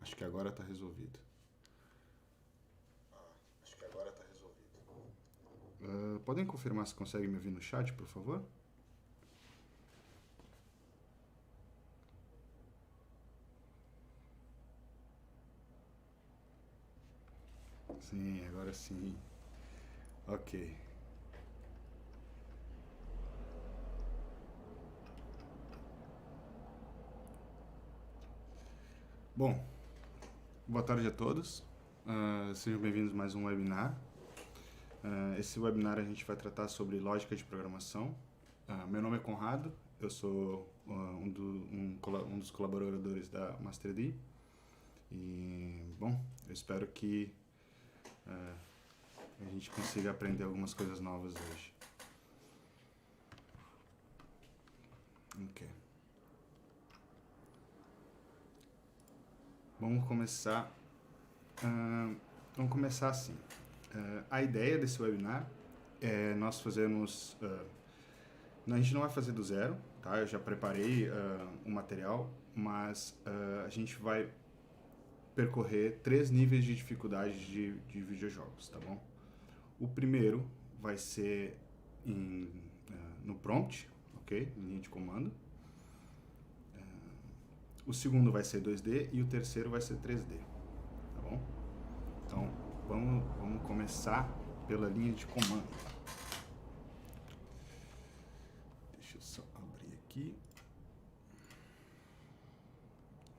Acho que agora está resolvido. Podem confirmar se conseguem me ouvir no chat, por favor? Sim, agora sim. Ok. Bom, boa tarde a todos. Sejam bem-vindos a mais um webinar. Esse webinar a gente vai tratar sobre lógica de programação. Meu nome é Conrado, eu sou um dos colaboradores da MasterD. E, bom, eu espero que a gente consiga aprender algumas coisas novas hoje. Ok. Vamos começar assim. A ideia desse webinar é nós fazermos... a gente não vai fazer do zero, tá? Eu já preparei o material, mas a gente vai percorrer 3 níveis de dificuldade de videojogos, tá bom? O primeiro vai ser no prompt, ok? Em linha de comando. O segundo vai ser 2D e o terceiro vai ser 3D, tá bom? Então, vamos começar pela linha de comando. Deixa eu só abrir aqui.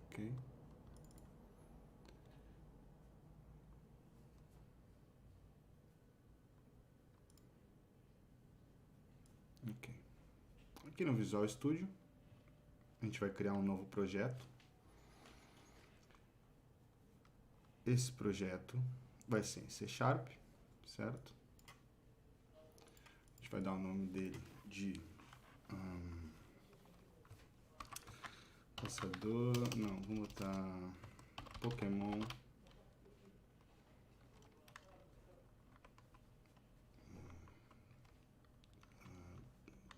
Ok. Ok. Aqui no Visual Studio, a gente vai criar um novo projeto. Esse projeto vai ser em C#, certo? A gente vai dar o nome dele de caçador, não, vamos botar Pokémon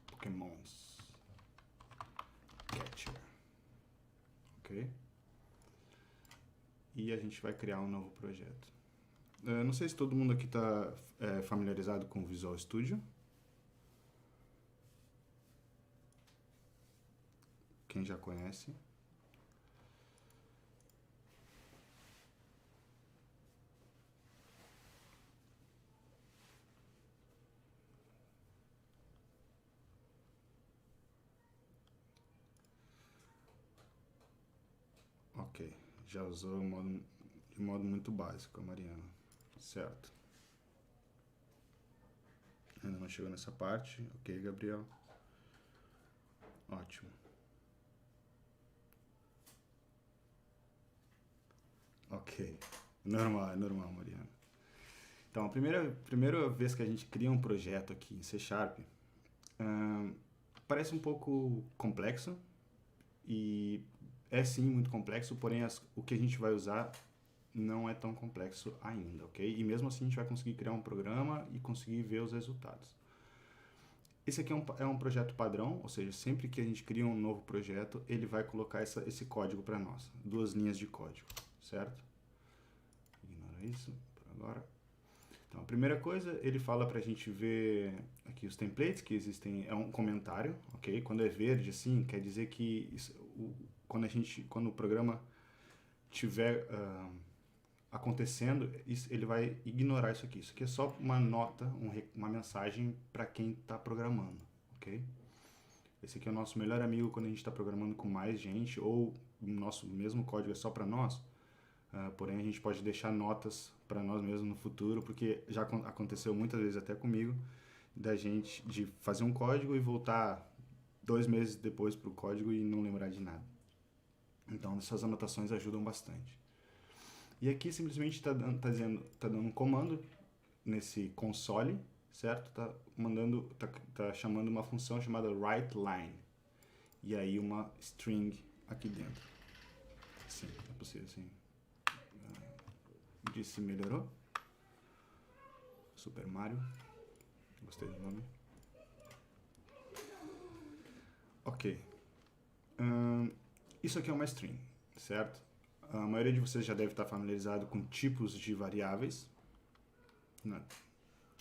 Pokémons Catcher, ok? E a gente vai criar um novo projeto. Não sei se todo mundo aqui está familiarizado com o Visual Studio. Quem já conhece. Ok, já usou de modo muito básico a Mariana, certo? Ainda não chegou nessa parte, ok, Gabriel? Ótimo. Ok, é normal, Mariana. Então, a primeira vez que a gente cria um projeto aqui em C#, parece um pouco complexo, e é sim muito complexo, porém o que a gente vai usar não é tão complexo ainda, ok? E mesmo assim a gente vai conseguir criar um programa e conseguir ver os resultados. Esse aqui é um projeto padrão, ou seja, sempre que a gente cria um novo projeto, ele vai colocar esse código para nós, 2 linhas de código, certo? Ignora isso por agora. Então, a primeira coisa, ele fala para a gente ver aqui os templates que existem, é um comentário, ok? Quando é verde assim, quer dizer que quando o programa tiver acontecendo, ele vai ignorar isso aqui. Isso aqui é só uma nota, uma mensagem para quem está programando, ok? Esse aqui é o nosso melhor amigo quando a gente está programando com mais gente, ou o nosso mesmo código é só para nós. Porém, a gente pode deixar notas para nós mesmos no futuro, porque já aconteceu muitas vezes até comigo, da gente de fazer um código e voltar 2 meses depois para o código e não lembrar de nada. Então, essas anotações ajudam bastante. E aqui simplesmente está dando um comando nesse console, certo? Tá chamando uma função chamada writeLine. E aí uma string aqui dentro. Sim, é possível, sim. Disse melhorou. Super Mario. Gostei do nome. Ok. Isso aqui é uma string, certo? a maioria de vocês já deve estar familiarizado com tipos de variáveis, né?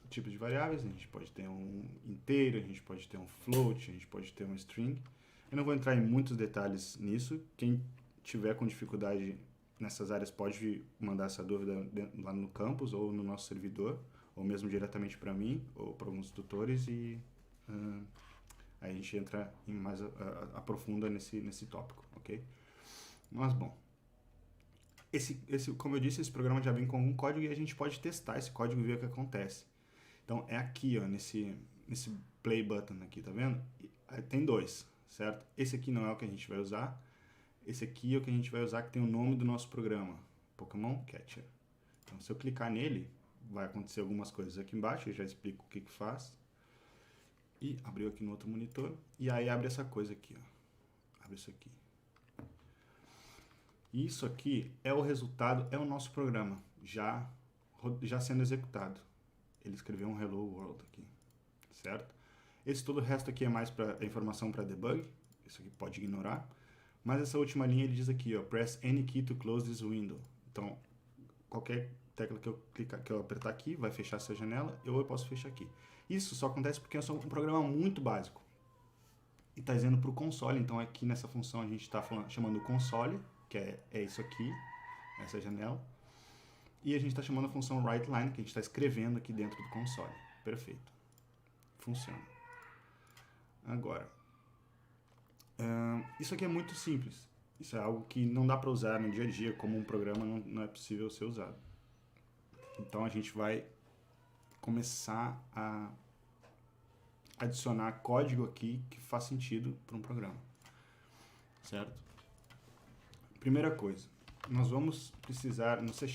Tipos de variáveis, a gente pode ter um inteiro, a gente pode ter um float, a gente pode ter um string. Eu não vou entrar em muitos detalhes nisso. Quem tiver com dificuldade nessas áreas pode mandar essa dúvida lá no campus ou no nosso servidor, ou mesmo diretamente para mim ou para alguns tutores, e aí a gente entra em mais aprofunda nesse tópico, ok? Mas bom, como eu disse, esse programa já vem com algum código e a gente pode testar esse código e ver o que acontece. Então é aqui, ó, nesse play button aqui, tá vendo? Tem dois, certo? Esse aqui não é o que a gente vai usar. Esse aqui é o que a gente vai usar, que tem o nome do nosso programa, Pokémon Catcher. Então se eu clicar nele, vai acontecer algumas coisas aqui embaixo, eu já explico o que faz. E abriu aqui no outro monitor, e aí abre essa coisa aqui, ó. Abre isso aqui. E isso aqui é o resultado, é o nosso programa, já sendo executado. Ele escreveu um Hello World aqui, certo? Todo o resto aqui é mais para informação para debug, isso aqui pode ignorar. Mas essa última linha ele diz aqui, ó, press any key to close this window. Então, qualquer tecla que eu apertar aqui vai fechar essa janela, ou eu posso fechar aqui. Isso só acontece porque é só um programa muito básico. E está dizendo para o console, então aqui nessa função a gente está chamando o console, que é isso aqui, essa janela. E a gente está chamando a função writeLine, que a gente está escrevendo aqui dentro do console. Perfeito. Funciona. Agora, isso aqui é muito simples. Isso é algo que não dá para usar no dia a dia, como um programa não é possível ser usado. Então a gente vai começar a adicionar código aqui que faz sentido para um programa. Certo? Primeira coisa. Nós vamos precisar, no C#,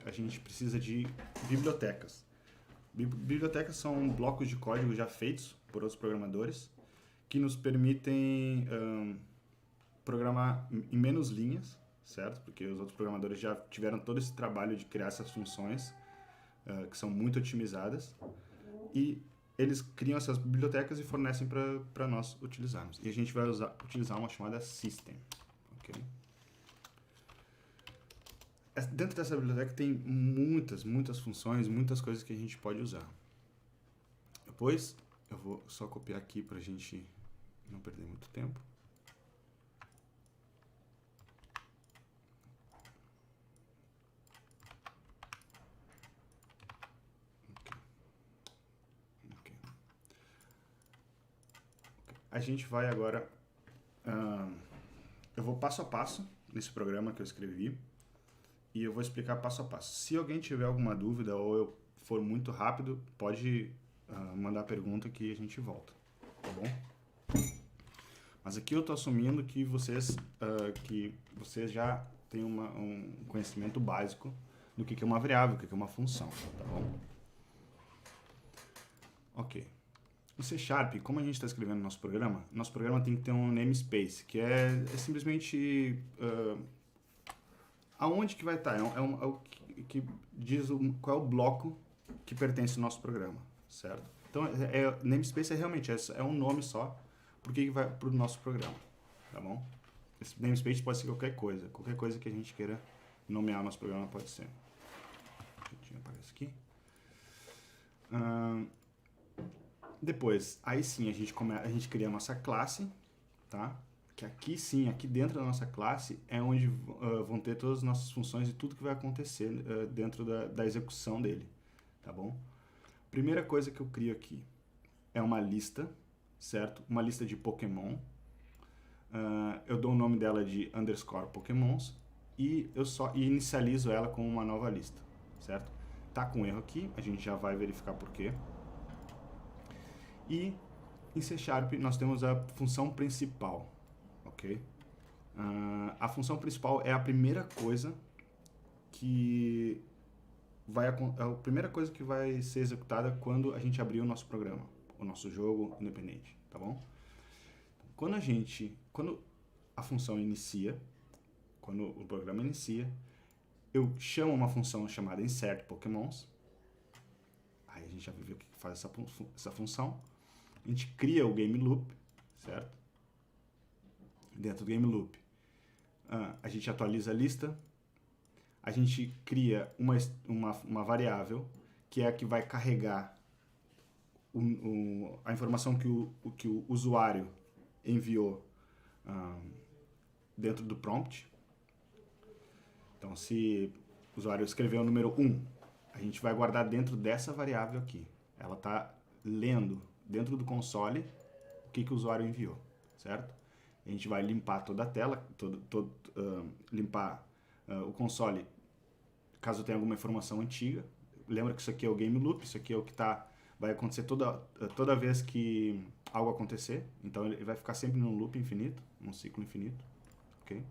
a gente precisa de bibliotecas. Bibliotecas são blocos de código já feitos por outros programadores que nos permitem programar em menos linhas, certo? Porque os outros programadores já tiveram todo esse trabalho de criar essas funções que são muito otimizadas, e eles criam essas bibliotecas e fornecem para nós utilizarmos. E a gente vai utilizar uma chamada system. Okay? Dentro dessa biblioteca tem muitas funções, muitas coisas que a gente pode usar. Depois, eu vou só copiar aqui para a gente não perder muito tempo. Okay. A gente vai agora... eu vou passo a passo nesse programa que eu escrevi. E eu vou explicar passo a passo. Se alguém tiver alguma dúvida ou eu for muito rápido, pode mandar pergunta que a gente volta, tá bom? Mas aqui eu estou assumindo que vocês já têm um conhecimento básico do que é uma variável, o que é uma função, tá bom? Ok. No C#, como a gente está escrevendo nosso programa tem que ter um namespace, que é simplesmente... aonde que vai estar? É o que diz qual é o bloco que pertence ao nosso programa, certo? Então, namespace realmente um nome só porque vai para o nosso programa, tá bom? Esse namespace pode ser qualquer coisa que a gente queira nomear o nosso programa pode ser. Aparece aqui. Depois, aí sim, a gente cria a nossa classe, tá? Que aqui sim, aqui dentro da nossa classe é onde vão ter todas as nossas funções e tudo que vai acontecer dentro da execução dele, tá bom? Primeira coisa que eu crio aqui é uma lista, certo? Uma lista de Pokémon. Eu dou o nome dela de _Pokémons e eu só inicializo ela com uma nova lista, certo? Tá com erro aqui, a gente já vai verificar por quê. E em C# nós temos a função principal. Ok? A função principal é a primeira coisa que vai ser executada quando a gente abrir o nosso programa, o nosso jogo independente, tá bom? Quando a função inicia, quando o programa inicia, eu chamo uma função chamada insert Pokémons. Aí a gente já viu o que faz essa função. A gente cria o game loop, certo? Dentro do game loop, a gente atualiza a lista, a gente cria uma variável que é a que vai carregar a informação que o usuário enviou dentro do prompt. Então, se o usuário escreveu o número 1, a gente vai guardar dentro dessa variável aqui. Ela está lendo dentro do console o que o usuário enviou, certo? A gente vai limpar toda a tela, limpar o console caso tenha alguma informação antiga. Lembra que isso aqui é o game loop, isso aqui é o que vai acontecer toda vez que algo acontecer. Então ele vai ficar sempre num loop infinito, num ciclo infinito, ok?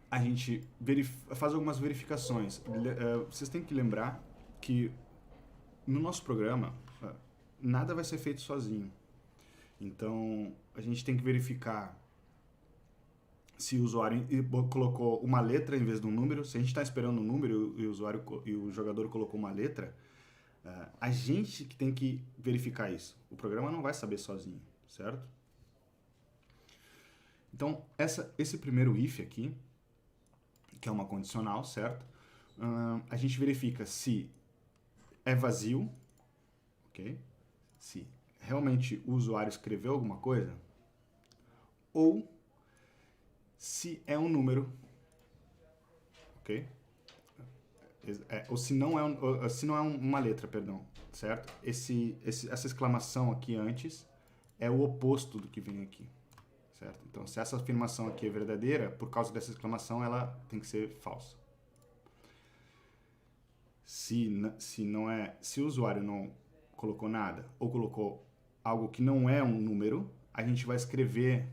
A gente faz algumas verificações. Vocês têm que lembrar que no nosso programa nada vai ser feito sozinho. Então a gente tem que verificar se o usuário colocou uma letra em vez de um número. Se a gente está esperando um número e o jogador colocou uma letra, a gente que tem que verificar isso. O programa não vai saber sozinho, certo? Então, esse primeiro if aqui, que é uma condicional, certo? A gente verifica se é vazio, ok? Se realmente o usuário escreveu alguma coisa, ou se é um número, ok? Ou se não é uma letra, perdão, certo? Essa exclamação aqui antes é o oposto do que vem aqui, certo? Então, se essa afirmação aqui é verdadeira, por causa dessa exclamação, ela tem que ser falsa. Se o usuário não colocou nada ou colocou algo que não é um número, a gente vai escrever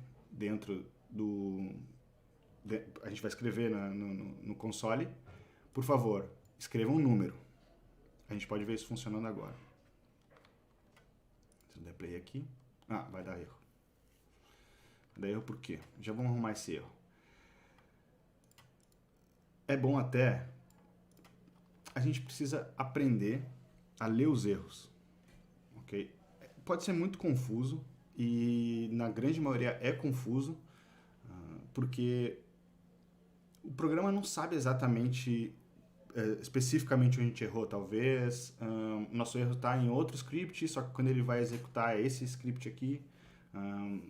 a gente vai escrever no console, por favor, escreva um número. A gente pode ver isso funcionando agora. Se eu der play aqui, vai dar erro. Vai dar erro por quê? Já vamos arrumar esse erro. É bom até, a gente precisa aprender a ler os erros, ok? Pode ser muito confuso e na grande maioria é confuso, porque o programa não sabe exatamente, especificamente onde a gente errou. Talvez nosso erro está em outro script, só que quando ele vai executar esse script aqui,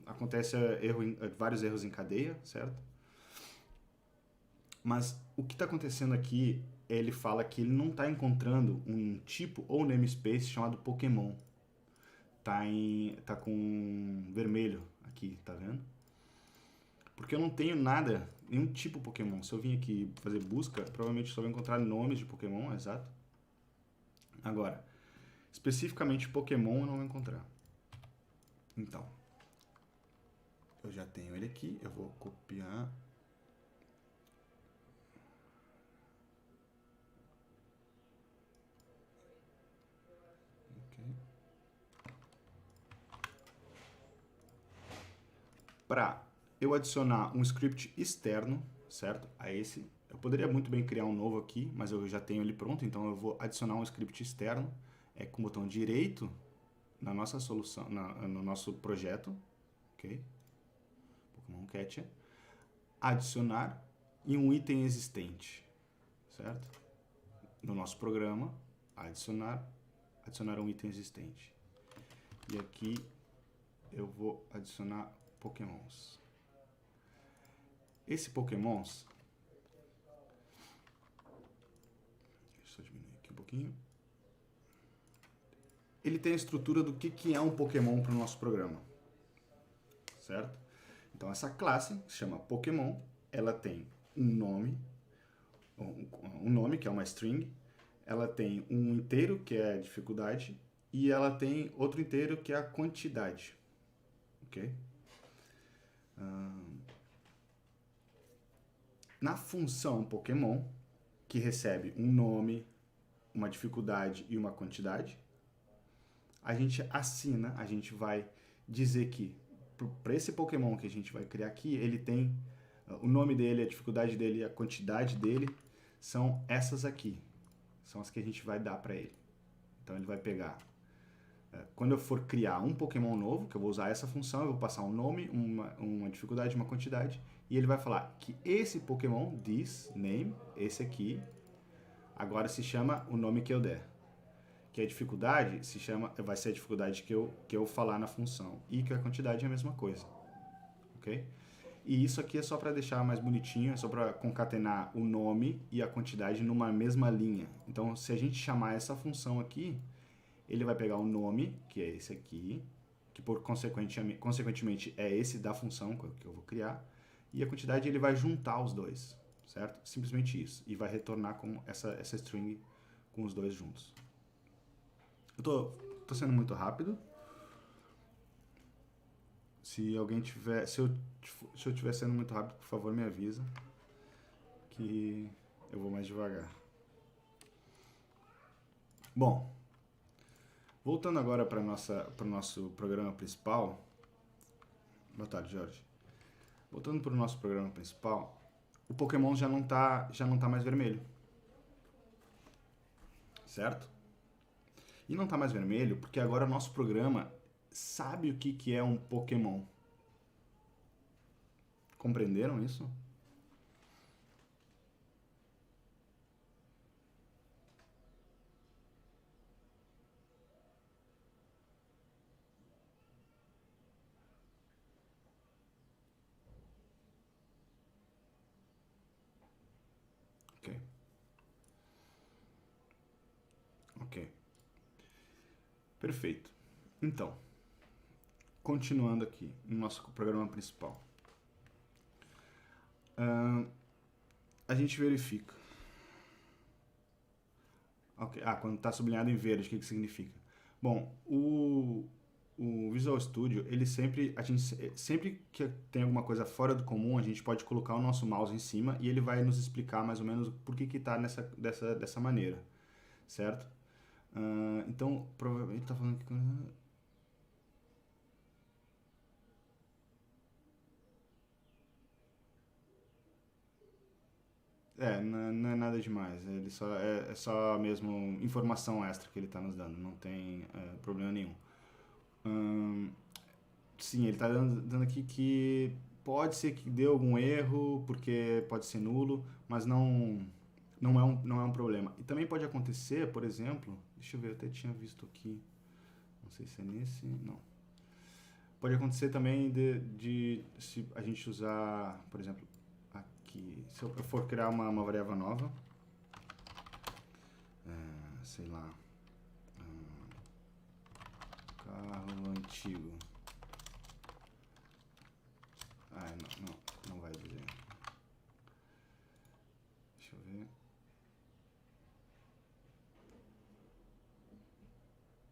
acontece vários erros em cadeia, certo? Mas o que está acontecendo aqui, ele fala que ele não está encontrando um tipo ou namespace chamado Pokémon. Tá com vermelho aqui, tá vendo? Porque eu não tenho nada, nenhum tipo Pokémon. Se eu vim aqui fazer busca, provavelmente só vou encontrar nomes de Pokémon, exato. Agora, especificamente Pokémon eu não vou encontrar. Então, eu já tenho ele aqui, eu vou copiar. Ok. Para eu adicionar um script externo, certo? A esse, eu poderia muito bem criar um novo aqui, mas eu já tenho ele pronto, então eu vou adicionar um script externo, com o botão direito na nossa solução, no nosso projeto, ok? Pokémon Catcher, adicionar em um item existente, certo? No nosso programa, adicionar um item existente. E aqui eu vou adicionar Pokémons. Esse Pokémons, deixa eu diminuir aqui um pouquinho. Ele tem a estrutura do que é um Pokémon para o nosso programa, certo? Então essa classe se chama Pokémon, ela tem um nome que é uma string, ela tem um inteiro que é a dificuldade e ela tem outro inteiro que é a quantidade, ok? Na função Pokémon, que recebe um nome, uma dificuldade e uma quantidade, a gente vai dizer que para esse Pokémon que a gente vai criar aqui, ele tem o nome dele, a dificuldade dele e a quantidade dele são essas aqui. São as que a gente vai dar para ele. Então ele vai pegar, quando eu for criar um Pokémon novo, que eu vou usar essa função, eu vou passar um nome, uma dificuldade, uma quantidade, e ele vai falar que esse Pokémon, this name, esse aqui, agora se chama o nome que eu der. Que a dificuldade vai ser a dificuldade que eu falar na função. E que a quantidade é a mesma coisa. Ok? E isso aqui é só para deixar mais bonitinho, é só para concatenar o nome e a quantidade numa mesma linha. Então, se a gente chamar essa função aqui, ele vai pegar o nome, que é esse aqui, que consequentemente é esse da função que eu vou criar, e a quantidade ele vai juntar os dois, certo? Simplesmente isso. E vai retornar com essa string com os dois juntos. Eu tô sendo muito rápido. Se alguém tiver... Se eu estiver sendo muito rápido, por favor, me avisa. Que eu vou mais devagar. Bom, voltando agora para o nosso programa principal. Boa tarde, Jorge. Voltando para o nosso programa principal, o Pokémon já não tá mais vermelho. Certo? E não tá mais vermelho porque agora o nosso programa sabe o que é um Pokémon. Compreenderam isso? Ok. Ok. Perfeito. Então, continuando aqui no nosso programa principal. A gente verifica. Okay. Quando está sublinhado em verde, o que significa? Bom, o Visual Studio, sempre que tem alguma coisa fora do comum, a gente pode colocar o nosso mouse em cima e ele vai nos explicar mais ou menos por que está dessa maneira, certo? Então, provavelmente está falando que... não é nada demais. Ele é só mesmo informação extra que ele está nos dando. Não tem problema nenhum. Sim, ele está dando aqui que pode ser que dê algum erro, porque pode ser nulo, mas não é um problema. E também pode acontecer, por exemplo, deixa eu ver, eu até tinha visto aqui, não sei se é nesse, não. Pode acontecer também de se a gente usar, por exemplo, aqui, se eu for criar uma variável nova, sei lá, carro antigo. Não vai dizer. Deixa eu ver.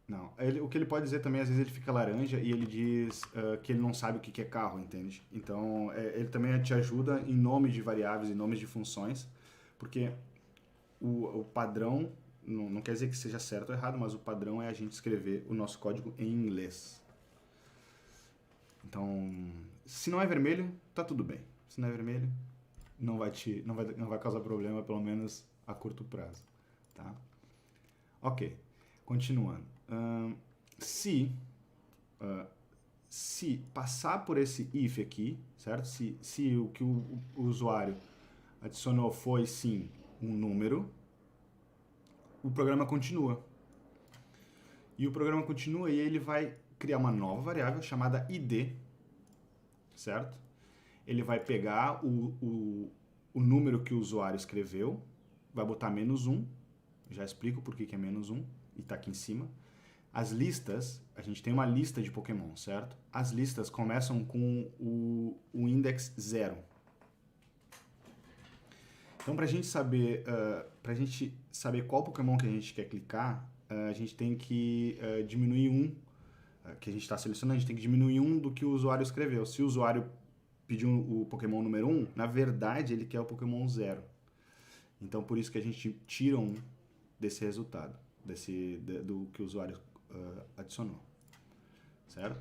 Não, o que ele pode dizer também, às vezes ele fica laranja e ele diz que ele não sabe o que é carro, entende? Então, ele também te ajuda em nomes de variáveis, em nomes de funções, porque o padrão, não quer dizer que seja certo ou errado, mas o padrão é a gente escrever o nosso código em inglês. Então, se não é vermelho, tá tudo bem. Se não é vermelho, não vai causar problema, pelo menos a curto prazo, tá? Ok, continuando. Se passar por esse if aqui, certo? Se o que o usuário adicionou foi sim um número, o programa continua. E o programa continua e ele vai criar uma nova variável chamada id, certo? Ele vai pegar o número que o usuário escreveu, vai botar -1, já explico por que é -1, e está aqui em cima. As listas, a gente tem uma lista de Pokémon, certo? As listas começam com o index 0. Então, para a gente saber qual Pokémon que a gente quer clicar, a gente tem que diminuir que a gente está selecionando, a gente tem que diminuir do que o usuário escreveu. Se o usuário pediu o Pokémon número 1, na verdade ele quer o Pokémon 0. Então, por isso que a gente tira desse resultado, do que o usuário adicionou, certo?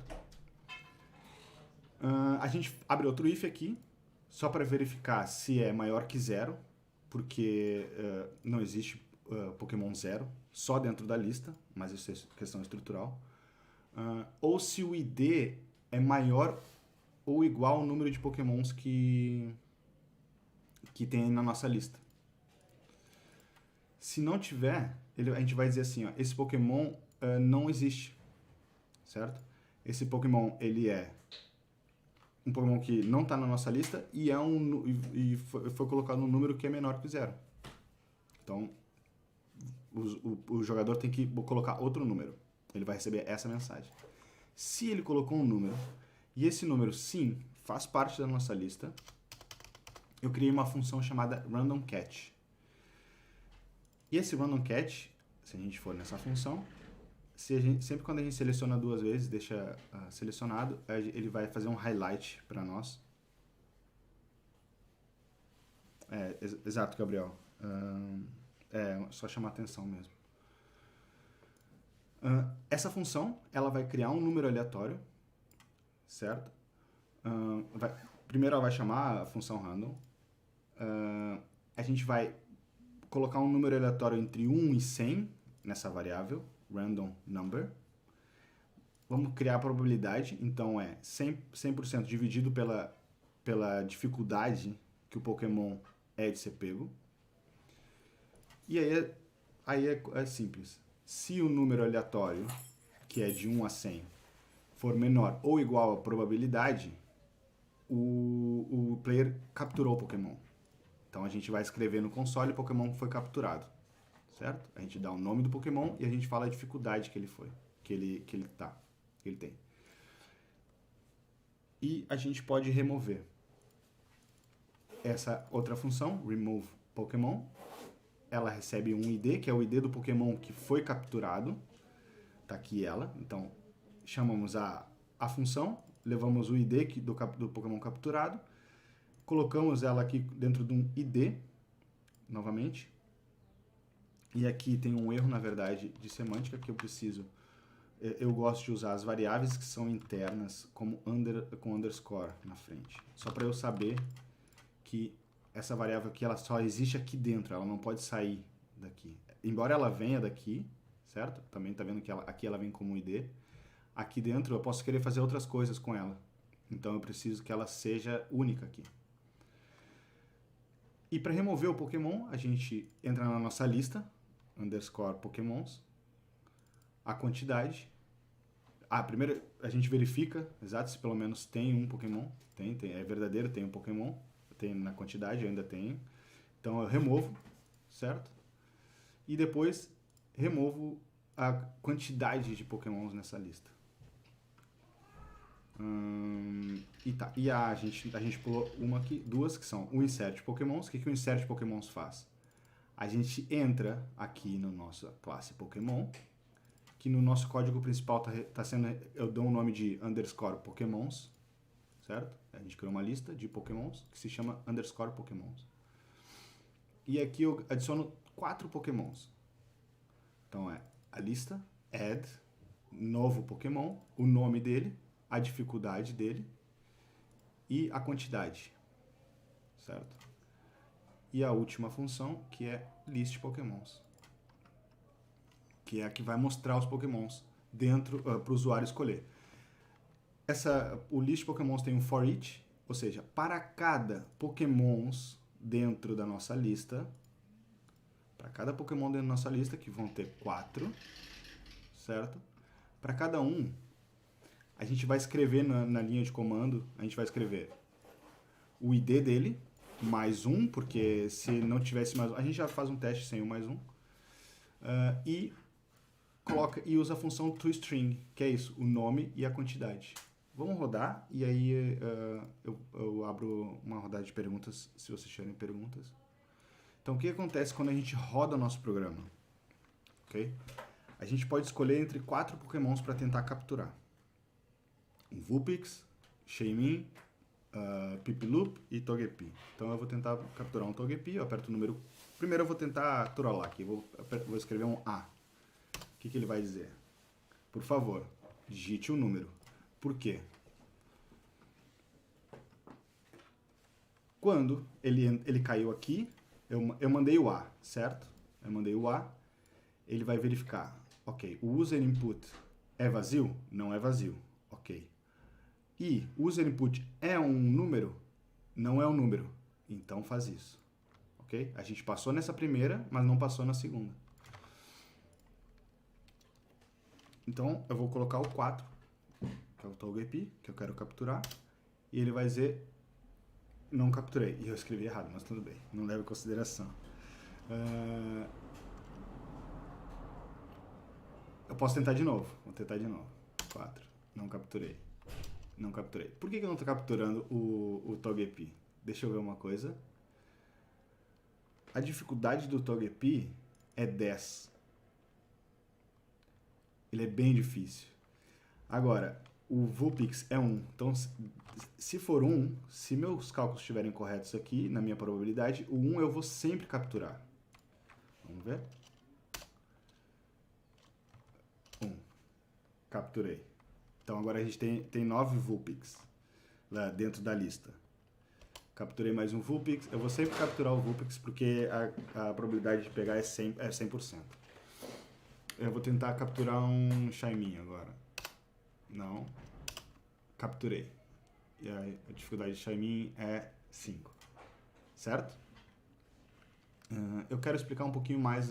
A gente abre outro if aqui, só para verificar se é maior que 0, porque não existe Pokémon 0, só dentro da lista, mas isso é questão estrutural. Ou se o ID é maior ou igual ao número de pokémons que tem na nossa lista. Se não tiver, a gente vai dizer assim, ó, esse Pokémon não existe, certo? Esse Pokémon, ele é um Pokémon que não está na nossa lista e foi colocado um número que é menor que 0. Então, o jogador tem que colocar outro número. Ele vai receber essa mensagem. Se ele colocou um número, e esse número, sim, faz parte da nossa lista, eu criei uma função chamada Random Catch. E esse Random Catch, se a gente for nessa função, sempre quando a gente seleciona 2 vezes, deixa selecionado, ele vai fazer um highlight para nós. Exato, Gabriel. Só chamar atenção mesmo. Essa função, ela vai criar um número aleatório, certo? Primeiro ela vai chamar a função random. A gente vai colocar um número aleatório entre 1 e 100 nessa variável, random number. Vamos criar a probabilidade, então é 100% dividido pela dificuldade que o Pokémon é de ser pego. E aí é simples. Se o número aleatório, que é de 1 a 100, for menor ou igual à probabilidade, o player capturou o Pokémon. Então a gente vai escrever no console, o Pokémon foi capturado, certo? A gente dá o nome do Pokémon e a gente fala a dificuldade que ele tem. E a gente pode remover essa outra função, remove Pokémon. Ela recebe um ID, que é o ID do Pokémon que foi capturado. Tá aqui ela. Então, chamamos a função, levamos o ID do Pokémon capturado, colocamos ela aqui dentro de um ID, novamente. E aqui tem um erro, na verdade, de semântica que eu gosto de usar as variáveis que são internas com underscore na frente. Só para eu saber que essa variável aqui, ela só existe aqui dentro, ela não pode sair daqui. Embora ela venha daqui, certo? Também tá vendo que aqui ela vem como ID. Aqui dentro eu posso querer fazer outras coisas com ela. Então eu preciso que ela seja única aqui. E para remover o Pokémon, a gente entra na nossa lista, underscore Pokémons, a quantidade. Primeiro a gente verifica, exato, se pelo menos tem um Pokémon. É verdadeiro, tem um Pokémon. Tem na quantidade, eu ainda tenho. Então eu removo, certo? E depois removo a quantidade de Pokémons nessa lista. E a gente pulou duas, que são o insert Pokémons. O que o insert Pokémons faz? A gente entra aqui na nossa classe Pokémon, que no nosso código principal eu dou um nome de underscore Pokémons, certo? A gente criou uma lista de Pokémons que se chama underscore Pokémons. E aqui eu adiciono 4 Pokémons. Então é a lista, add, novo Pokémon, o nome dele, a dificuldade dele e a quantidade, certo? E a última função, que é list Pokémons, que é a que vai mostrar os Pokémons dentro para o usuário escolher. O list Pokémons tem um for each, ou seja, para cada Pokémons dentro da nossa lista, que vão ter 4, certo? Para cada um, a gente vai escrever na linha de comando, a gente vai escrever o ID dele, mais 1, porque se não tivesse mais 1, a gente já faz um teste sem o mais 1, e usa a função toString, que é isso, o nome e a quantidade. Vamos rodar e aí eu abro uma rodada de perguntas, se vocês tiverem perguntas. Então, o que acontece quando a gente roda o nosso programa? Okay? A gente pode escolher entre 4 Pokémons para tentar capturar. Um Vulpix, Shaymin, Piplup e Togepi. Então, eu vou tentar capturar um Togepi, eu aperto o número... Primeiro eu vou tentar trollar aqui, vou escrever um A. O que ele vai dizer? Por favor, digite o número. Por quê? Quando ele caiu aqui, eu mandei o A, certo? Eu mandei o A, ele vai verificar. Ok, o user input é vazio? Não é vazio. Ok. e user input é um número, não é um número, então faz isso, ok? A gente passou nessa primeira, mas não passou na segunda. Então, eu vou colocar o 4, que é o ToggleIP, que eu quero capturar, e ele vai dizer, não capturei. E eu escrevi errado, mas tudo bem, não leva em consideração. Eu posso tentar de novo, vou tentar de novo. 4, não capturei. Não capturei. Por que eu não estou capturando o ToggleIP? Deixa eu ver uma coisa. A dificuldade do ToggleIP é 10. Ele é bem difícil. Agora, o Vulpix é 1. Então, se for 1, se meus cálculos estiverem corretos aqui, na minha probabilidade, o 1 eu vou sempre capturar. Vamos ver? 1. Capturei. Então, agora a gente tem 9 Vulpix lá dentro da lista. Capturei mais um Vulpix. Eu vou sempre capturar o Vulpix porque a probabilidade de pegar é 100%. Eu vou tentar capturar um Shaimin agora. Não. Capturei. E a dificuldade de Shaimin é 5. Certo? Eu quero explicar um pouquinho mais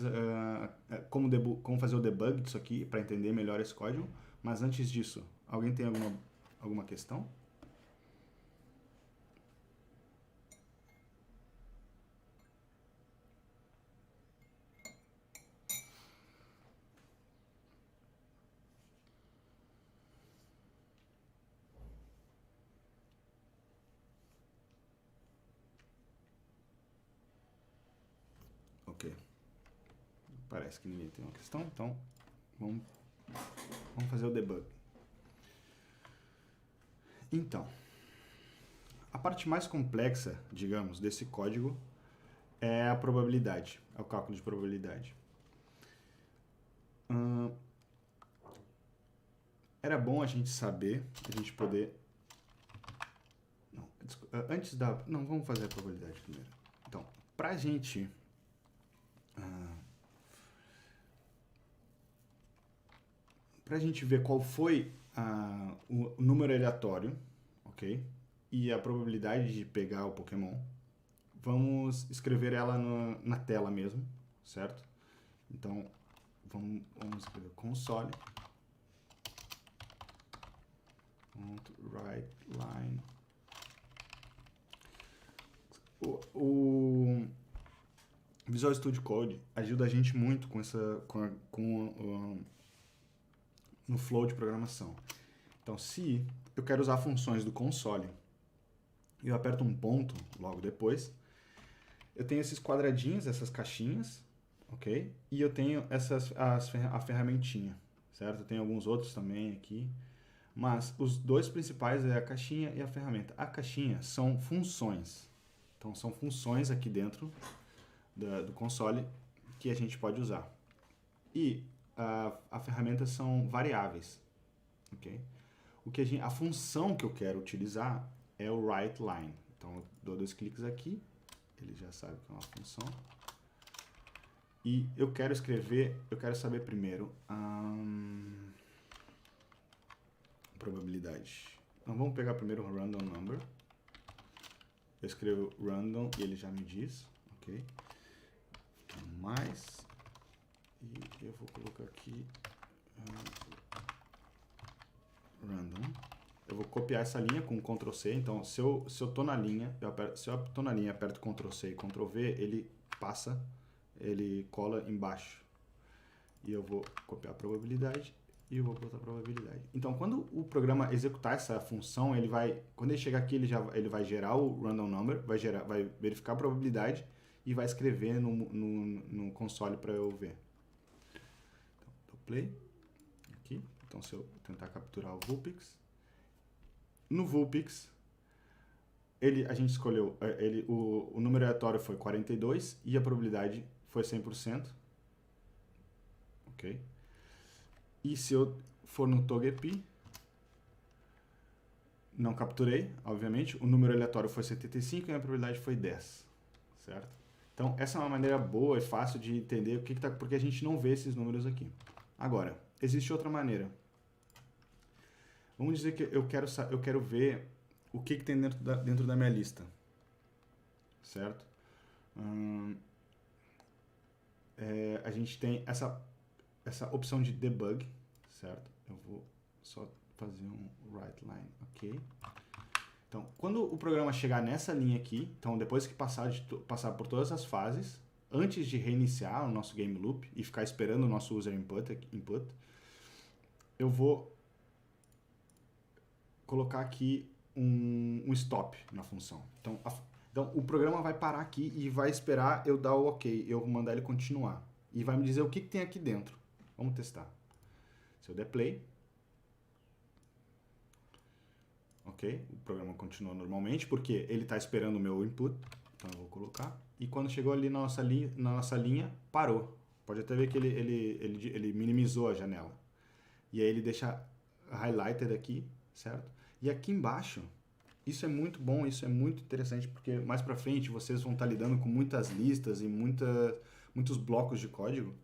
como fazer o debug disso aqui para entender melhor esse código. Mas antes disso, alguém tem alguma questão? Ok. Parece que ninguém tem uma questão, então vamos fazer o debug. Então, a parte mais complexa, digamos, desse código é a probabilidade, é o cálculo de probabilidade. Era bom a gente saber, a gente poder... Não, antes da... Não, vamos fazer a probabilidade primeiro. Então, pra gente... Pra gente ver qual foi o número aleatório, ok? E a probabilidade de pegar o Pokémon, vamos escrever ela na tela mesmo, certo? Então, vamos escrever console.writeLine. O Visual Studio Code ajuda a gente muito no flow de programação. Então, se eu quero usar funções do console e eu aperto um ponto logo depois, eu tenho esses quadradinhos, essas caixinhas, ok? E eu tenho a ferramentinha, certo? Eu tenho alguns outros também aqui, mas os dois principais é a caixinha e a ferramenta. A caixinha são funções, então são funções aqui dentro do console que a gente pode usar. E a ferramenta são variáveis, ok? A função que eu quero utilizar é o writeLine. Então, eu dou 2 cliques aqui, ele já sabe que é uma função. E eu quero saber primeiro probabilidade. Então, vamos pegar primeiro o random number. Eu escrevo random e ele já me diz, ok? Mais, e eu vou colocar aqui random. Eu vou copiar essa linha com Ctrl C. Então, se eu tô na linha, aperto Ctrl C e Ctrl V, ele cola embaixo. E eu vou copiar a probabilidade e eu vou botar a probabilidade. Então, quando o programa executar essa função, quando ele chegar aqui, ele vai gerar o random number, vai verificar a probabilidade e vai escrever no console para eu ver. Então, dou play aqui. Então, se eu tentar capturar o Vulpix, no Vulpix, a gente escolheu, o número aleatório foi 42 e a probabilidade foi 100%. Ok? E se eu for no ToggleIP, não capturei, obviamente, o número aleatório foi 75 e a probabilidade foi 10, certo? Então, essa é uma maneira boa e fácil de entender porque a gente não vê esses números aqui. Agora, existe outra maneira. Vamos dizer que eu quero ver o que tem dentro da minha lista, certo? A gente tem essa opção de debug, certo? Eu vou só fazer um write line, ok? Então, quando o programa chegar nessa linha aqui, então depois que passar por todas as fases, antes de reiniciar o nosso game loop e ficar esperando o nosso user input, eu vou colocar aqui um stop na função. Então, o programa vai parar aqui e vai esperar eu dar o ok, eu mandar ele continuar. E vai me dizer o que tem aqui dentro. Vamos testar. Se eu der play, ok, o programa continua normalmente, porque ele está esperando o meu input, então eu vou colocar. E quando chegou ali na nossa linha, parou. Pode até ver que ele minimizou a janela. E aí ele deixa highlighted aqui, certo? E aqui embaixo, isso é muito bom, isso é muito interessante, porque mais pra frente vocês vão estar lidando com muitas listas e muitos blocos de código.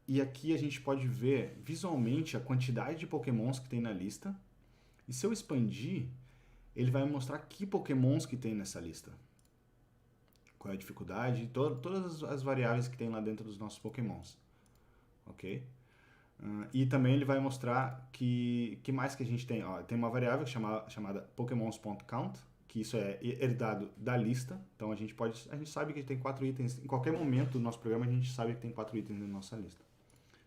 E aqui a gente pode ver visualmente a quantidade de pokémons que tem na lista. E se eu expandir, ele vai me mostrar que pokémons que tem nessa lista. Qual é a dificuldade, todas as variáveis que tem lá dentro dos nossos pokémons. Ok? E também ele vai mostrar que mais que a gente tem. Ó, tem uma variável chamada pokémons.count, que isso é herdado da lista. Então a gente sabe que tem 4 itens. Em qualquer momento do nosso programa a gente sabe que tem 4 itens na nossa lista.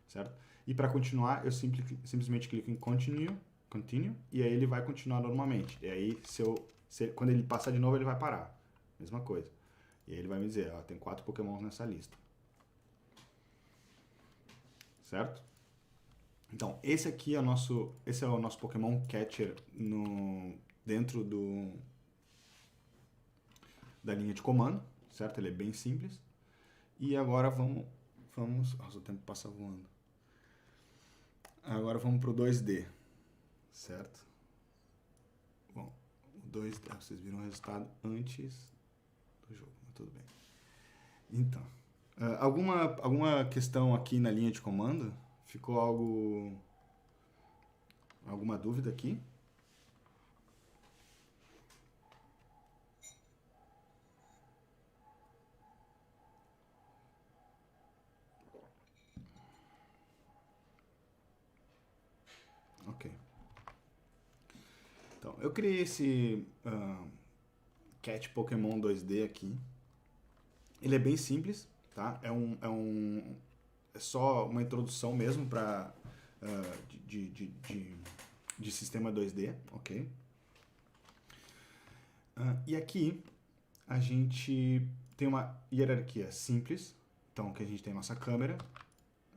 Certo? E para continuar, eu simplesmente clico em continue, e aí ele vai continuar normalmente. E aí, quando ele passar de novo, ele vai parar. Mesma coisa. E aí ele vai me dizer, ó, tem 4 pokémons nessa lista. Certo? Então, esse é o nosso Pokémon Catcher dentro da linha de comando, certo? Ele é bem simples. E agora vamos... Nossa, o tempo passa voando. Agora vamos para o 2D, certo? Bom, o 2D, vocês viram o resultado antes do jogo, mas tudo bem. Então, alguma questão aqui na linha de comando? Ficou alguma dúvida aqui? Ok. Então, eu criei esse Cat Pokémon 2D aqui. Ele é bem simples, tá? É só uma introdução mesmo para de sistema 2D, ok? E aqui a gente tem uma hierarquia simples, então que a gente tem a nossa câmera,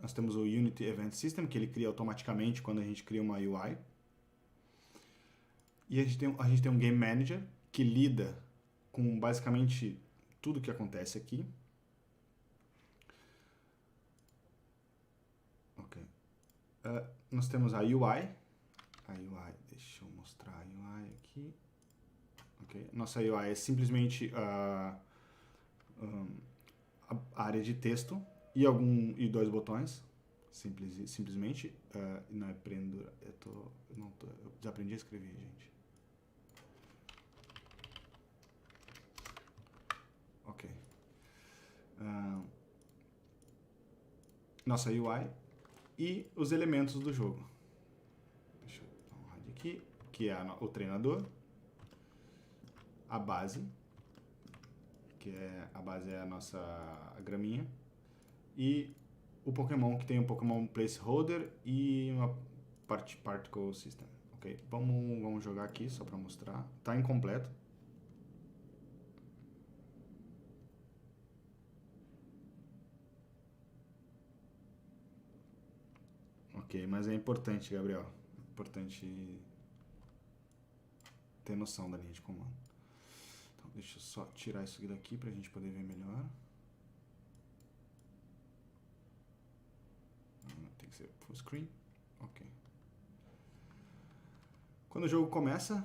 nós temos o Unity Event System, que ele cria automaticamente quando a gente cria uma UI, e a gente tem um Game Manager, que lida com basicamente tudo que acontece aqui. Ok. Nós temos a UI. Deixa eu mostrar a UI aqui. Ok. Nossa UI é simplesmente a área de texto e 2 botões. Simplesmente. Não é pendura. Eu desaprendi a escrever, gente. Ok. Nossa UI e os elementos do jogo. Deixa eu dar uma olhada aqui, que é o treinador, a base, a base é a nossa graminha, e o Pokémon, que tem um Pokémon Placeholder e uma Particle System. Ok, vamos jogar aqui só para mostrar. Tá incompleto. Ok, mas é importante, Gabriel. É importante ter noção da linha de comando. Então, deixa eu só tirar isso daqui pra gente poder ver melhor. Tem que ser full screen. Ok. Quando o jogo começa,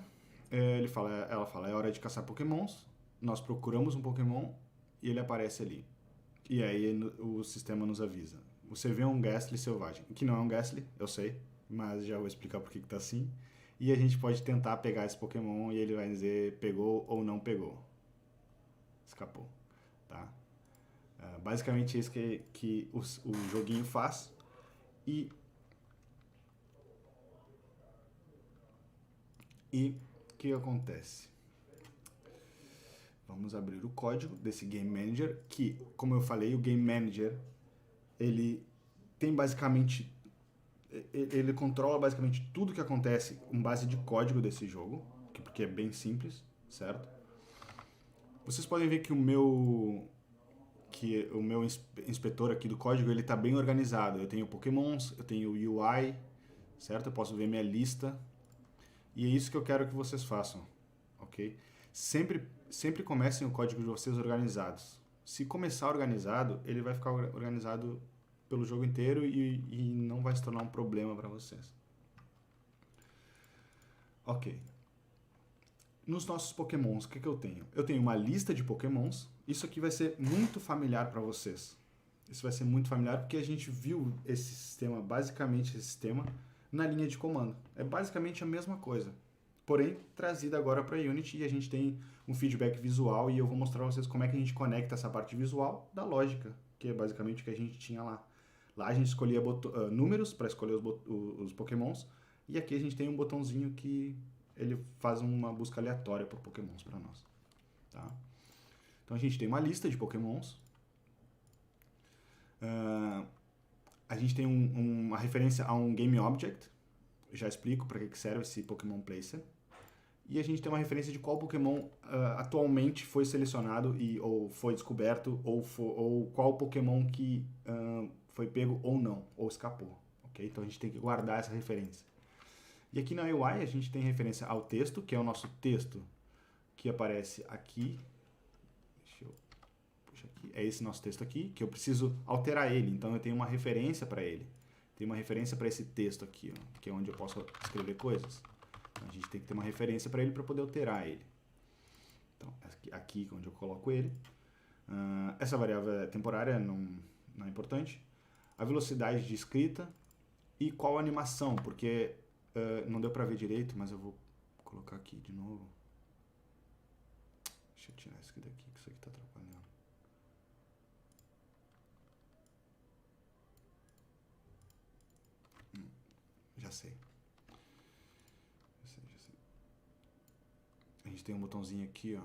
ela fala, é hora de caçar pokémons. Nós procuramos um pokémon e ele aparece ali. E aí o sistema nos avisa. Você vê um Gastly selvagem, que não é um Gastly, eu sei, mas já vou explicar por que tá assim. e a gente pode tentar pegar esse Pokémon e ele vai dizer pegou ou não pegou. Escapou, tá? Basicamente é isso que o joguinho faz. E o que acontece? Vamos abrir o código desse Game Manager, que, como eu falei, o Game Manager, ele tem basicamente... Ele controla basicamente tudo que acontece com base de código desse jogo, porque é bem simples, certo? Vocês podem ver que o meu inspetor aqui do código, ele está bem organizado. Eu tenho Pokémons, eu tenho UI, certo? Eu posso ver minha lista. E é isso que eu quero que vocês façam, ok? Sempre comecem o código de vocês organizados. Se começar organizado, ele vai ficar organizado pelo jogo inteiro e não vai se tornar um problema para vocês. Ok. Nos nossos Pokémons, o que eu tenho? Eu tenho uma lista de Pokémons. Isso aqui vai ser muito familiar para vocês. Isso vai ser muito familiar porque a gente viu esse sistema, basicamente esse sistema, na linha de comando. É basicamente a mesma coisa, porém trazida agora para Unity, e a gente tem um feedback visual e eu vou mostrar para vocês como é que a gente conecta essa parte visual da lógica, que é basicamente o que a gente tinha lá. Lá a gente escolhia números para escolher os Pokémons, e aqui a gente tem um botãozinho que ele faz uma busca aleatória por Pokémons para nós. Tá? Então a gente tem uma lista de Pokémons. A gente tem uma referência a um Game Object. Eu já explico para que serve esse Pokémon Placer. E a gente tem uma referência de qual Pokémon atualmente foi selecionado ou foi descoberto, ou qual Pokémon que foi pego ou não, ou escapou. Okay? Então a gente tem que guardar essa referência. E aqui na UI a gente tem referência ao texto, que é o nosso texto que aparece aqui. Deixa eu puxar aqui. É esse nosso texto aqui, que eu preciso alterar ele. Então eu tenho uma referência para ele. Tem uma referência para esse texto aqui, ó, que é onde eu posso escrever coisas. Então a gente tem que ter uma referência para ele para poder alterar ele. Então aqui onde eu coloco ele. Essa variável é temporária, não é importante. A velocidade de escrita e qual animação, porque não deu para ver direito, mas eu vou colocar aqui de novo. Deixa eu tirar isso aqui daqui, que isso aqui está atrapalhando. Já sei. A gente tem um botãozinho aqui, ó.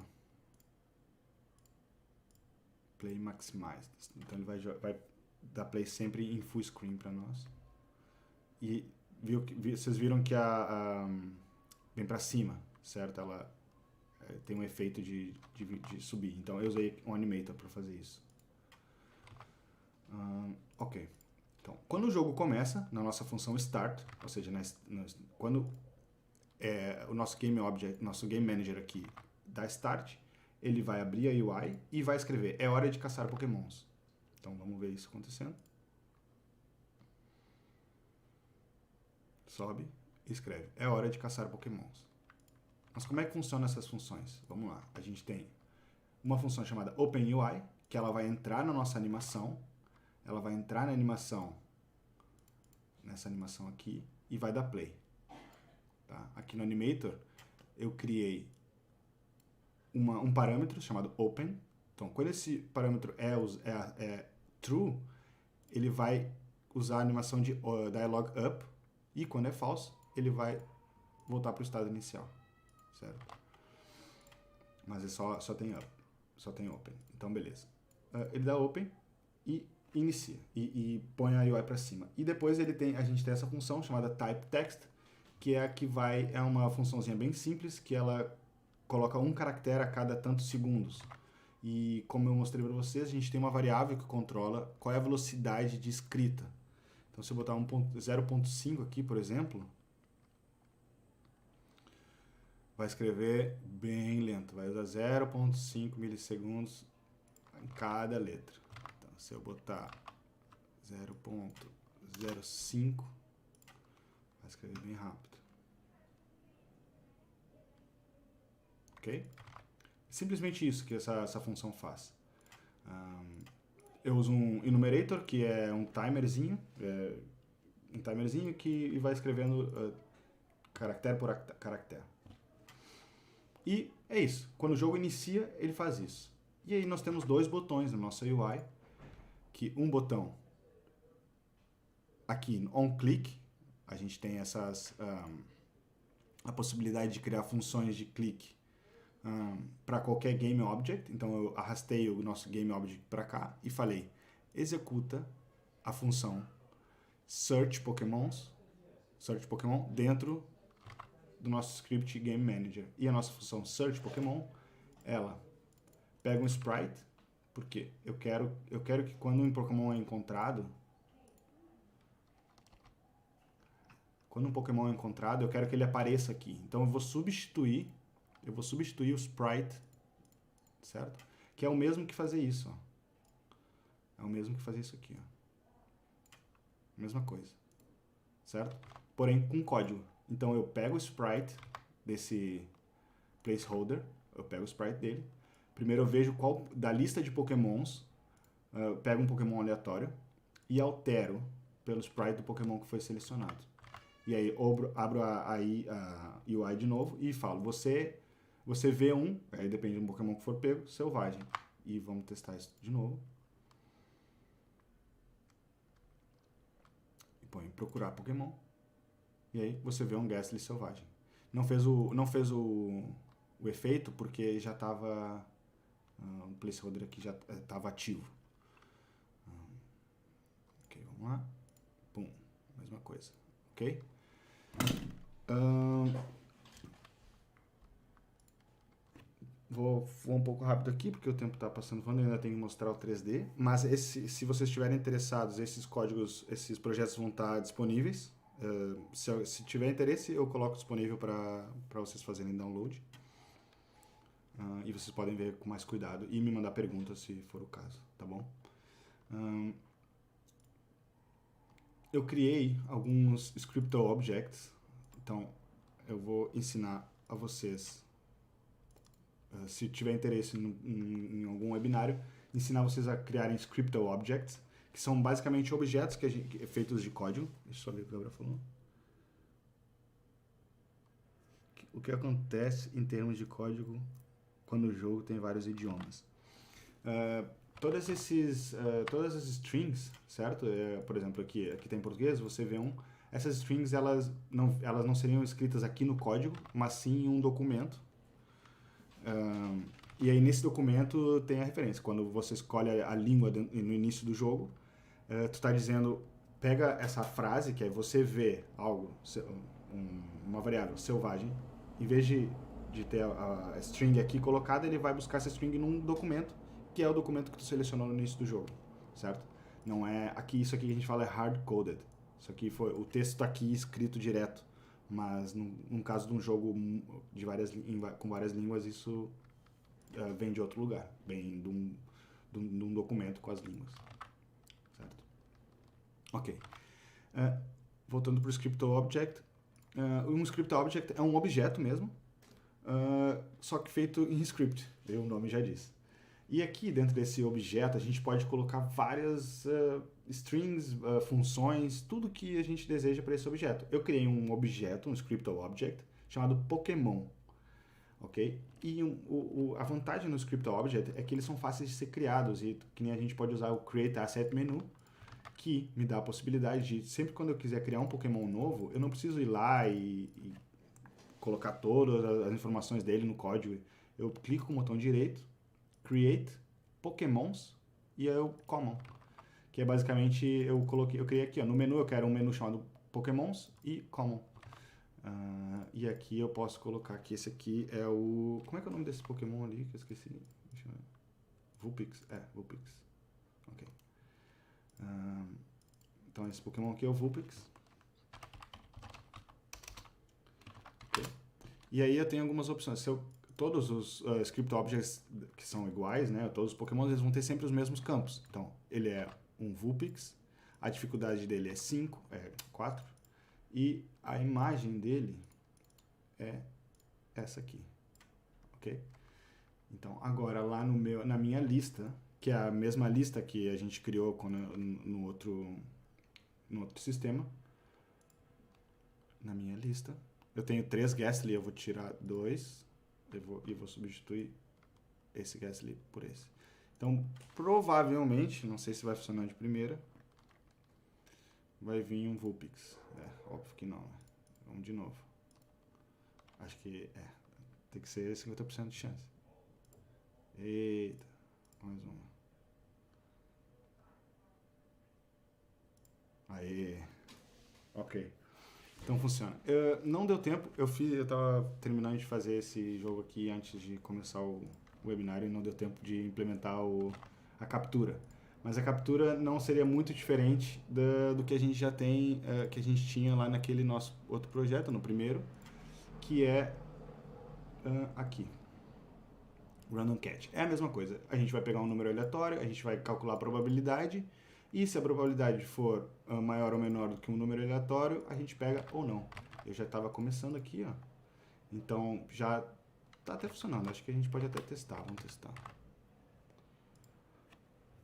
Play Maximized. Então ele vai dar play sempre em full screen para nós. E vocês viram que vem para cima, certo? Ela tem um efeito de subir. Então eu usei um animator para fazer isso. Ok. Então, quando o jogo começa, na nossa função start, ou seja, quando o nosso Game Object, nosso Game Manager aqui dá start, ele vai abrir a UI e vai escrever: é hora de caçar Pokémons. Então vamos ver isso acontecendo. Sobe e escreve: é hora de caçar Pokémons. Mas como é que funcionam essas funções? Vamos lá. A gente tem uma função chamada OpenUI, que ela vai entrar na nossa animação. Ela vai entrar na animação, nessa animação aqui, e vai dar play. Tá? Aqui no Animator, eu criei um parâmetro chamado Open. Então, quando esse parâmetro é true, ele vai usar a animação de dialog up, e quando é false, ele vai voltar para o estado inicial, certo? Mas é só tem up, só tem open. Então, beleza. Ele dá open e inicia, e põe a UI para cima. E depois a gente tem essa função chamada typeText, que é uma funçãozinha bem simples, que ela coloca um caractere a cada tantos segundos. E como eu mostrei para vocês, a gente tem uma variável que controla qual é a velocidade de escrita. Então, se eu botar 0.5 aqui, por exemplo, vai escrever bem lento. Vai usar 0.5 milissegundos em cada letra. Então, se eu botar 0.05, vai escrever bem rápido. Ok? Simplesmente isso que essa função faz. Eu uso um enumerator, que é um timerzinho que vai escrevendo caractere por caractere. E é isso. Quando o jogo inicia, ele faz isso. E aí nós temos dois botões na nossa UI, que um botão aqui, on-click, a gente tem a possibilidade de criar funções de clique para qualquer game object. Então eu arrastei o nosso game object para cá e falei, executa a função search Pokémon dentro do nosso script Game Manager. E a nossa função search Pokémon, ela pega um sprite, porque eu quero que quando um Pokémon é encontrado, eu quero que ele apareça aqui. Então eu vou substituir o sprite, certo? Que é o mesmo que fazer isso, ó. É o mesmo que fazer isso aqui, ó. Mesma coisa, certo? Porém com código. Então eu pego o sprite desse placeholder, eu pego o sprite dele. Primeiro eu vejo qual da lista de Pokémons, eu pego um Pokémon aleatório e altero pelo sprite do Pokémon que foi selecionado. E aí abro a UI de novo e falo, você vê aí depende do Pokémon que for pego, selvagem. E vamos testar isso de novo. E põe procurar Pokémon. E aí você vê um Gastly selvagem. Não fez o efeito porque já estava o placeholder aqui já estava ativo. Ok, vamos lá. Pum, mesma coisa. Ok? Vou um pouco rápido aqui, porque o tempo está passando voando, eu ainda tenho que mostrar o 3D. Mas se vocês estiverem interessados, esses códigos, esses projetos vão estar disponíveis. Se tiver interesse, eu coloco disponível para vocês fazerem download. E vocês podem ver com mais cuidado e me mandar perguntas se for o caso, tá bom? Eu criei alguns Scripto Objects, então eu vou ensinar a vocês, se tiver interesse em algum webinário, ensinar vocês a criarem Scripto Objects, que são basicamente objetos feitos de código. Deixa eu só ver o que o Gabriel falou. O que acontece em termos de código quando o jogo tem vários idiomas? Todas as strings, certo? Por exemplo, aqui tem em português, você vê essas strings, elas não seriam escritas aqui no código, mas sim em um documento. E aí nesse documento tem a referência. Quando você escolhe a língua no início do jogo, tu está dizendo, pega essa frase, que é você vê algo, uma variável selvagem, em vez de ter a string aqui colocada, ele vai buscar essa string num documento, que é o documento que tu selecionou no início do jogo, certo? Não é isso aqui que a gente fala é hard-coded. Isso aqui o texto está aqui escrito direto, mas no caso de um jogo com várias línguas, isso vem de outro lugar, vem de um documento com as línguas, certo? Ok. Voltando para o Script Object. Um Script Object é um objeto mesmo, só que feito em script, o nome já diz. E aqui dentro desse objeto a gente pode colocar várias strings, funções, tudo que a gente deseja para esse objeto. Eu criei um objeto, um Script Object, chamado Pokémon. Ok? E a vantagem no Script Object é que eles são fáceis de ser criados, e que nem a gente pode usar o Create Asset Menu, que me dá a possibilidade de, sempre quando eu quiser criar um Pokémon novo, eu não preciso ir lá e colocar todas as informações dele no código. Eu clico com o botão direito, Create, Pokémons, e aí eu Common. Que é basicamente, eu criei aqui, ó, no menu eu quero um menu chamado Pokémons e Common. E aqui eu posso colocar que esse aqui é o... Como é que é o nome desse Pokémon ali que eu esqueci? Deixa eu ver. Vulpix. Vulpix. Ok. Então esse Pokémon aqui é o Vulpix. Okay. E aí eu tenho algumas opções. Todos os Script Objects que são iguais, né? Todos os Pokémon, eles vão ter sempre os mesmos campos. Então, ele é um Vulpix, a dificuldade dele é 4, e a imagem dele é essa aqui, ok? Então, agora lá na minha lista, que é a mesma lista que a gente criou no outro sistema, na minha lista, Eu tenho 3 Ghastly, eu vou tirar 2 e vou substituir esse Ghastly por esse. Então, provavelmente, não sei se vai funcionar de primeira, vai vir um Vulpix. Óbvio que não, né? Vamos de novo. Acho que tem que ser 50% de chance. Eita, mais uma. Aê. Ok. Então funciona. Não deu tempo, eu tava terminando de fazer esse jogo aqui antes de começar o webinário e não deu tempo de implementar a captura. Mas a captura não seria muito diferente do que a gente já tem, que a gente tinha lá naquele nosso outro projeto, no primeiro, que é aqui. Random Cat. É a mesma coisa. A gente vai pegar um número aleatório, a gente vai calcular a probabilidade, e se a probabilidade for maior ou menor do que um número aleatório, a gente pega ou não. Eu já estava começando aqui, ó. Então, já está até funcionando. Acho que a gente pode até testar. Vamos testar.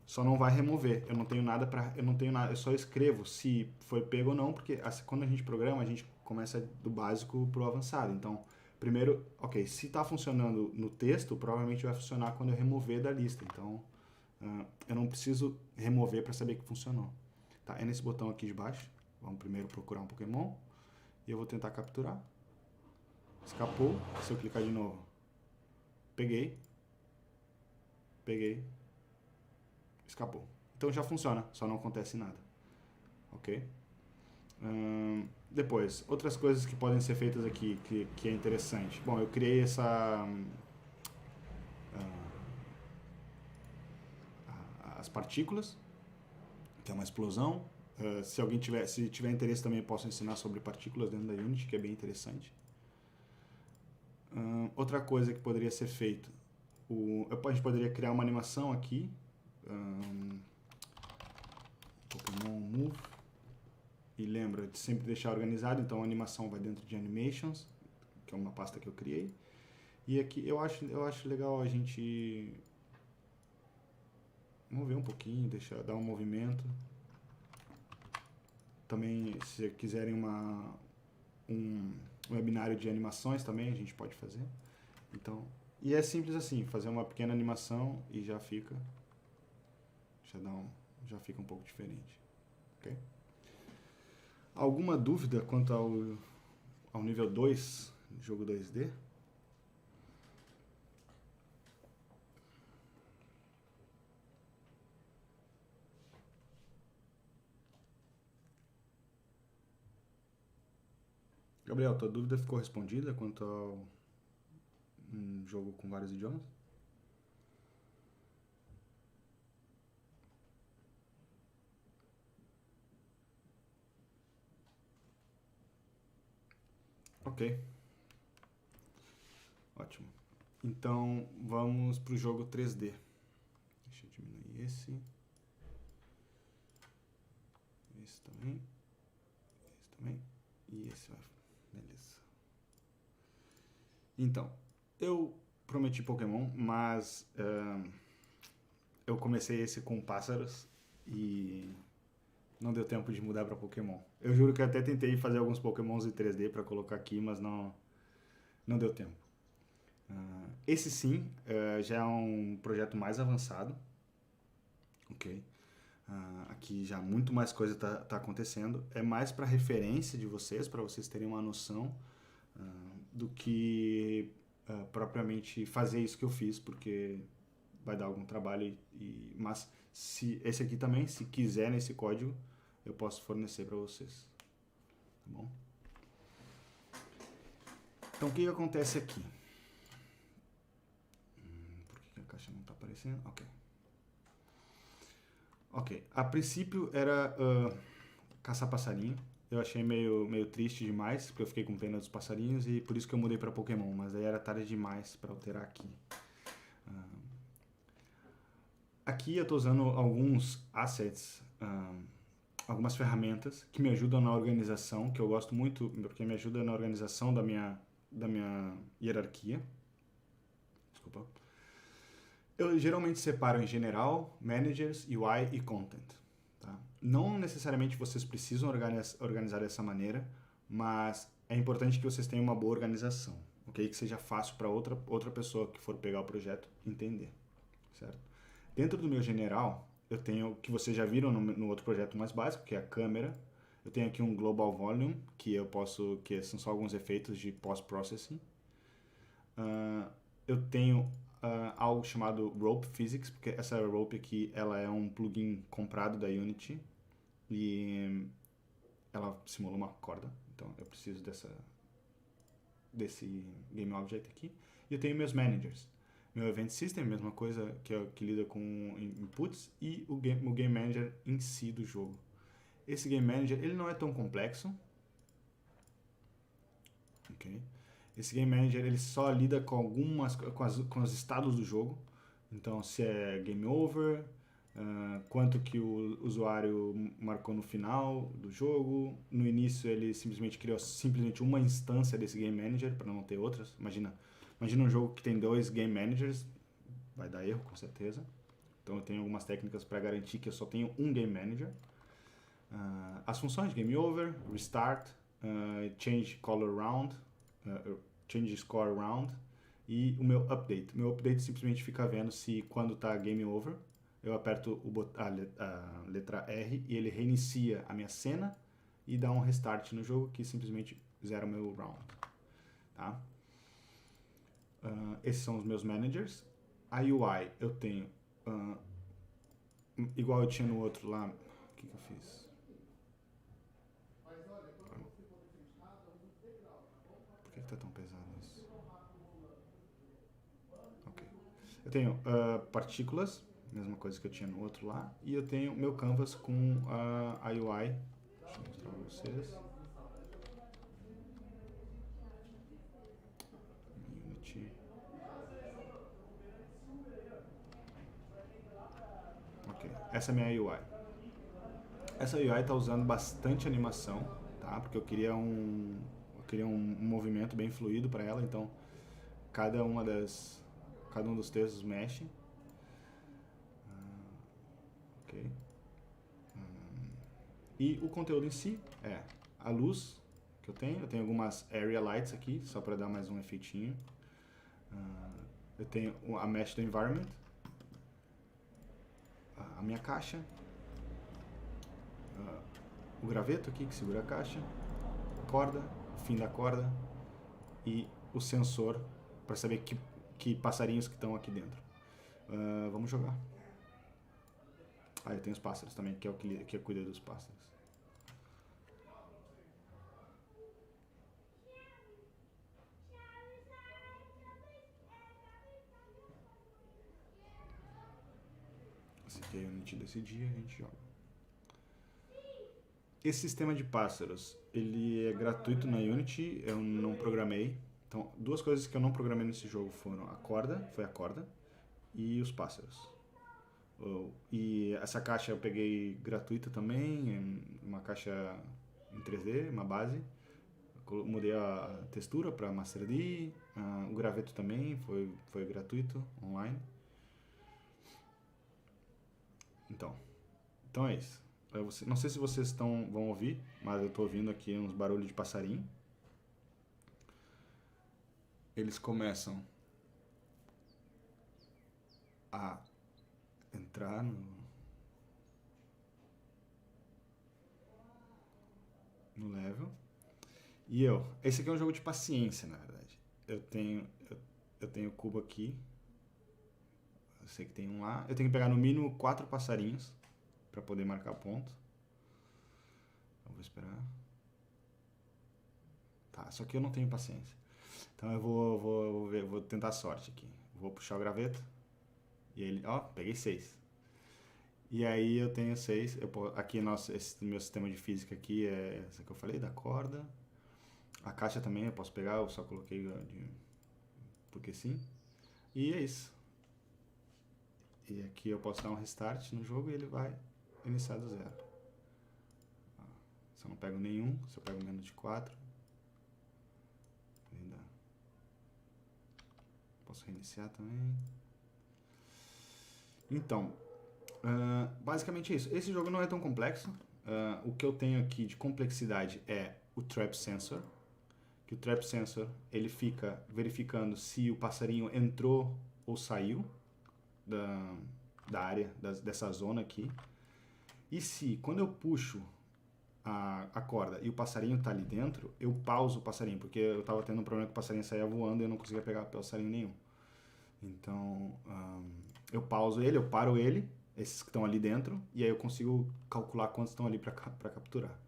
Só não vai remover. Eu não tenho nada para... Eu não tenho nada. Eu só escrevo se foi pego ou não, porque quando a gente programa, a gente começa do básico pro avançado. Então, primeiro, ok, se está funcionando no texto, provavelmente vai funcionar quando eu remover da lista. Então, eu não preciso remover para saber que funcionou. Tá? É nesse botão aqui de baixo. Vamos primeiro procurar um Pokémon. E eu vou tentar capturar. Escapou. Se eu clicar de novo. Peguei. Peguei. Escapou. Então já funciona, só não acontece nada. Ok? Depois, outras coisas que podem ser feitas aqui, que é interessante. Bom, eu criei as partículas, que é uma explosão. Se tiver interesse também posso ensinar sobre partículas dentro da Unity, que é bem interessante. Outra coisa que poderia ser feito, a gente poderia criar uma animação aqui, Pokémon Move, e lembra de sempre deixar organizado, então a animação vai dentro de Animations, que é uma pasta que eu criei. E aqui eu acho legal a gente mover um pouquinho, dar um movimento. Também, se quiserem um webinário de animações também, a gente pode fazer. Então, e é simples assim, fazer uma pequena animação e já fica um pouco diferente. Ok? Alguma dúvida quanto ao nível 2, jogo 2D? Gabriel, tua dúvida ficou respondida quanto ao jogo com vários idiomas? Ok. Ótimo. Então, vamos para o jogo 3D. Deixa eu diminuir esse. Esse também. Esse também. E esse vai. Beleza. Então, eu prometi Pokémon, mas eu comecei esse com pássaros e não deu tempo de mudar para Pokémon. Eu juro que eu até tentei fazer alguns Pokémons em 3D para colocar aqui, mas não deu tempo. Esse sim já é um projeto mais avançado. Ok. Aqui já muito mais coisa tá acontecendo. É mais para referência de vocês, para vocês terem uma noção do que propriamente fazer isso que eu fiz, porque vai dar algum trabalho. Mas esse aqui também, se quiserem esse código, eu posso fornecer para vocês. Tá bom? Então, o que acontece aqui? Por que a caixa não está aparecendo? Ok. A princípio era caçar passarinho. Eu achei meio triste demais, porque eu fiquei com pena dos passarinhos e por isso que eu mudei para Pokémon, mas aí era tarde demais para alterar aqui. Aqui eu estou usando alguns assets, algumas ferramentas que me ajudam na organização, que eu gosto muito, porque me ajuda na organização da minha hierarquia. Desculpa. Eu geralmente separo em General, Managers, UI e Content. Tá? Não necessariamente vocês precisam organizar dessa maneira, mas é importante que vocês tenham uma boa organização, ok? Que seja fácil para outra pessoa que for pegar o projeto entender, certo? Dentro do meu general, eu tenho, que vocês já viram no outro projeto mais básico, que é a câmera. Eu tenho aqui um Global Volume, que são só alguns efeitos de post-processing. Eu tenho algo chamado Rope Physics, porque essa Rope aqui, ela é um plugin comprado da Unity e ela simula uma corda, então eu preciso desse Game Object aqui. E eu tenho meus managers. Meu Event System, mesma coisa, que lida com inputs, e o Game Manager em si do jogo. Esse Game Manager, ele não é tão complexo. Okay. Esse Game Manager, ele só lida com com os estados do jogo. Então, se é Game Over, quanto que o usuário marcou no final do jogo. No início, ele simplesmente criou uma instância desse Game Manager, para não ter outras. Imagina um jogo que tem 2 Game Managers, vai dar erro, com certeza. Então eu tenho algumas técnicas para garantir que eu só tenho um Game Manager. As funções Game Over, Restart, Change Color Round, Change Score Round e o meu Update. Meu Update simplesmente fica vendo se quando está Game Over, eu aperto a letra R e ele reinicia a minha cena e dá um restart no jogo que simplesmente zera o meu round. Tá? Esses são os meus managers. A UI eu tenho, igual eu tinha no outro lá, o que eu fiz? Por que tá tão pesado isso? Ok. Eu tenho partículas, mesma coisa que eu tinha no outro lá, e eu tenho meu canvas com a UI. Deixa eu mostrar pra vocês. Unity. Ok, essa é a minha UI. Essa UI está usando bastante animação, tá? Porque eu queria um movimento bem fluido para ela, então cada um dos textos mexe. Ok. E o conteúdo em si é a luz que eu tenho algumas area lights aqui, só para dar mais um efeitinho. Eu tenho a mesh do environment, a minha caixa, o graveto aqui que segura a caixa, a corda, o fim da corda e o sensor para saber que passarinhos que estão aqui dentro. Vamos jogar. Eu tenho os pássaros também, que é o que cuida dos pássaros. Esse aqui é a Unity desse dia, a gente joga. Esse sistema de pássaros, ele é gratuito na Unity, eu não programei. Então, 2 coisas que eu não programei nesse jogo foram a corda, e os pássaros. E essa caixa eu peguei gratuita também, uma caixa em 3D, uma base. Mudei a textura para Master D, o graveto também foi gratuito, online. Então é isso. Não sei se vocês vão ouvir, mas eu estou ouvindo aqui uns barulhos de passarinho. Eles começam a entrar no level. E esse aqui é um jogo de paciência, na verdade. Eu tenho o cubo aqui. Eu sei que tem um lá. Eu tenho que pegar no mínimo 4 passarinhos para poder marcar ponto. Eu vou esperar. Tá, só que eu não tenho paciência. Então eu vou tentar a sorte aqui. Vou puxar o graveto. E ele, peguei 6. E aí eu tenho 6. Aqui esse meu sistema de física aqui é essa que eu falei, da corda. A caixa também eu posso pegar, eu só coloquei porque sim. E é isso. E aqui eu posso dar um restart no jogo e ele vai iniciar do zero. Se eu não pego nenhum, se eu pego menos de 4, posso reiniciar também. Então, basicamente é isso. Esse jogo não é tão complexo. O que eu tenho aqui de complexidade é o Trap Sensor. que o Trap Sensor ele fica verificando se o passarinho entrou ou saiu da área, dessa zona aqui. E se, quando eu puxo a corda e o passarinho tá ali dentro, eu pauso o passarinho, porque eu tava tendo um problema que o passarinho saía voando e eu não conseguia pegar passarinho nenhum. Então, eu pauso ele, eu paro ele, esses que estão ali dentro, e aí eu consigo calcular quantos estão ali para capturar.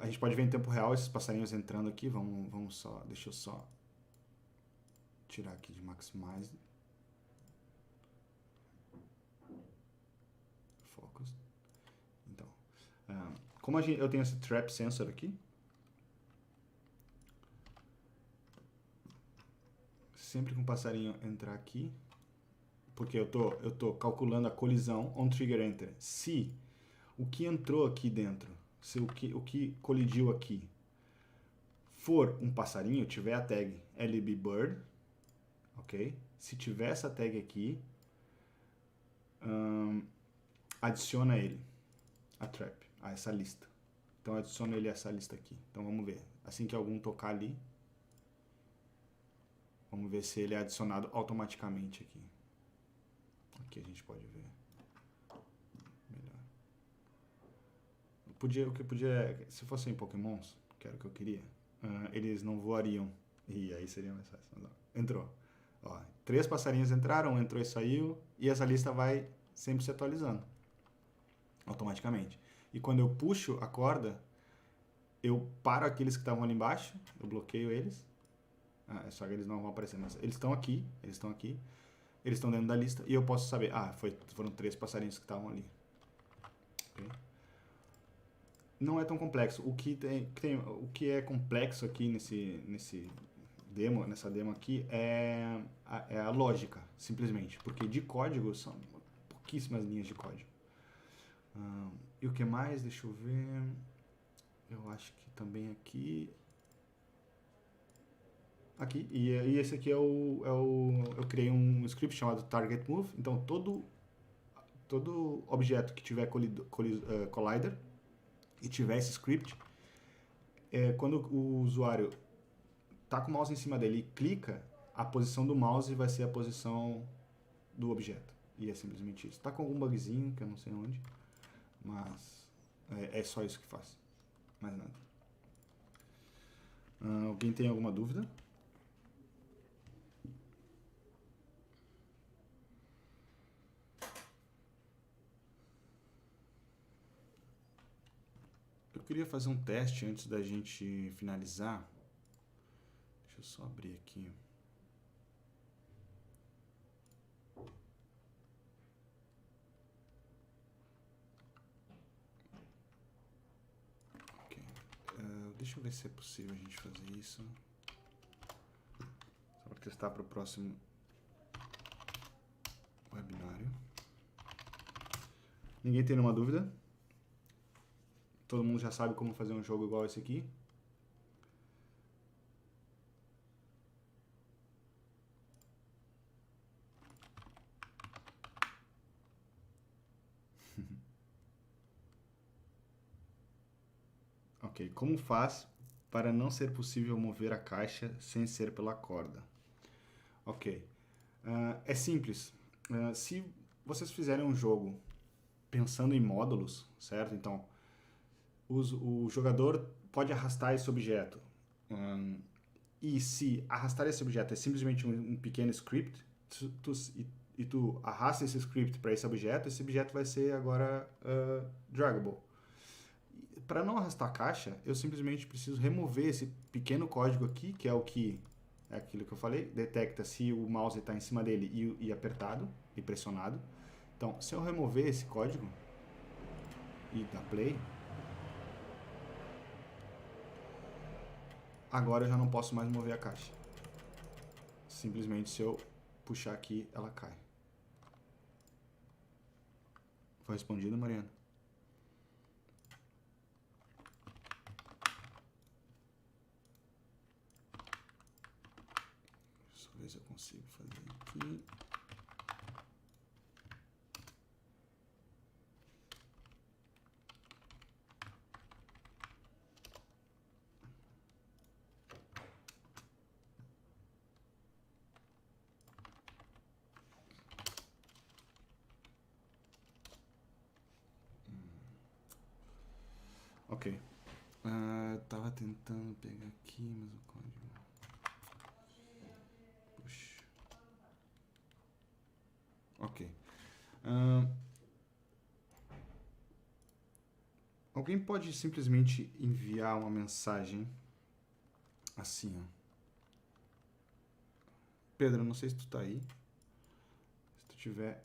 A gente pode ver em tempo real esses passarinhos entrando aqui. Vamos só, deixa eu só tirar aqui de Maximize. Focus. Então, como eu tenho esse Trap Sensor aqui, sempre que um passarinho entrar aqui, porque eu tô calculando a colisão on trigger enter. Se o que entrou aqui dentro, se o que colidiu aqui for um passarinho, tiver a tag LBBird, ok? Se tiver essa tag aqui, adiciona ele a trap, a essa lista. Então adiciona ele a essa lista aqui. Então vamos ver. Assim que algum tocar ali, vamos ver se ele é adicionado automaticamente aqui. Aqui a gente pode ver. Melhor. O que podia, se fossem Pokémons, que era o que eu queria, eles não voariam. E aí seria mais fácil. Mas, ó, entrou. Ó, 3 passarinhos entraram, entrou e saiu, e essa lista vai sempre se atualizando automaticamente. E quando eu puxo a corda, eu paro aqueles que estavam ali embaixo, eu bloqueio eles. Só que eles não vão aparecer, mas eles estão aqui, eles estão dentro da lista, e eu posso saber, foram 3 passarinhos que estavam ali. Okay? Não é tão complexo. O que é complexo aqui nessa demo aqui é a lógica, simplesmente. Porque de código são pouquíssimas linhas de código. E o que mais? Deixa eu ver. Eu acho que também aqui. Aqui. E esse aqui eu criei um script chamado Target Move. Então todo objeto que tiver collider e tiver esse script, quando o usuário tá com o mouse em cima dele e clica, a posição do mouse vai ser a posição do objeto. E é simplesmente isso. Tá com algum bugzinho, que eu não sei onde, mas é só isso que faz. Mais nada. Alguém tem alguma dúvida? Eu queria fazer um teste antes da gente finalizar. Deixa eu só abrir aqui. Ok. Deixa eu ver se é possível a gente fazer isso. Só para testar para o próximo webinário. Ninguém tem nenhuma dúvida? Todo mundo já sabe como fazer um jogo igual esse aqui? Ok, como faz para não ser possível mover a caixa sem ser pela corda? Ok, é simples. Se vocês fizerem um jogo pensando em módulos, certo? Então, o jogador pode arrastar esse objeto. E se arrastar esse objeto é simplesmente um pequeno script, tu arrasta esse script para esse objeto vai ser agora draggable. Para não arrastar a caixa, eu simplesmente preciso remover esse pequeno código aqui, que é aquilo que eu falei, detecta se o mouse está em cima dele e apertado e pressionado. Então, se eu remover esse código e dar play, agora eu já não posso mais mover a caixa. Simplesmente se eu puxar aqui, ela cai. Foi respondido, Mariana? Deixa eu ver se eu consigo fazer aqui. Ok. Tava tentando pegar aqui, mas o código... Puxa. Ok. Alguém pode simplesmente enviar uma mensagem assim, ó. Pedro, não sei se tu tá aí. Se tu tiver,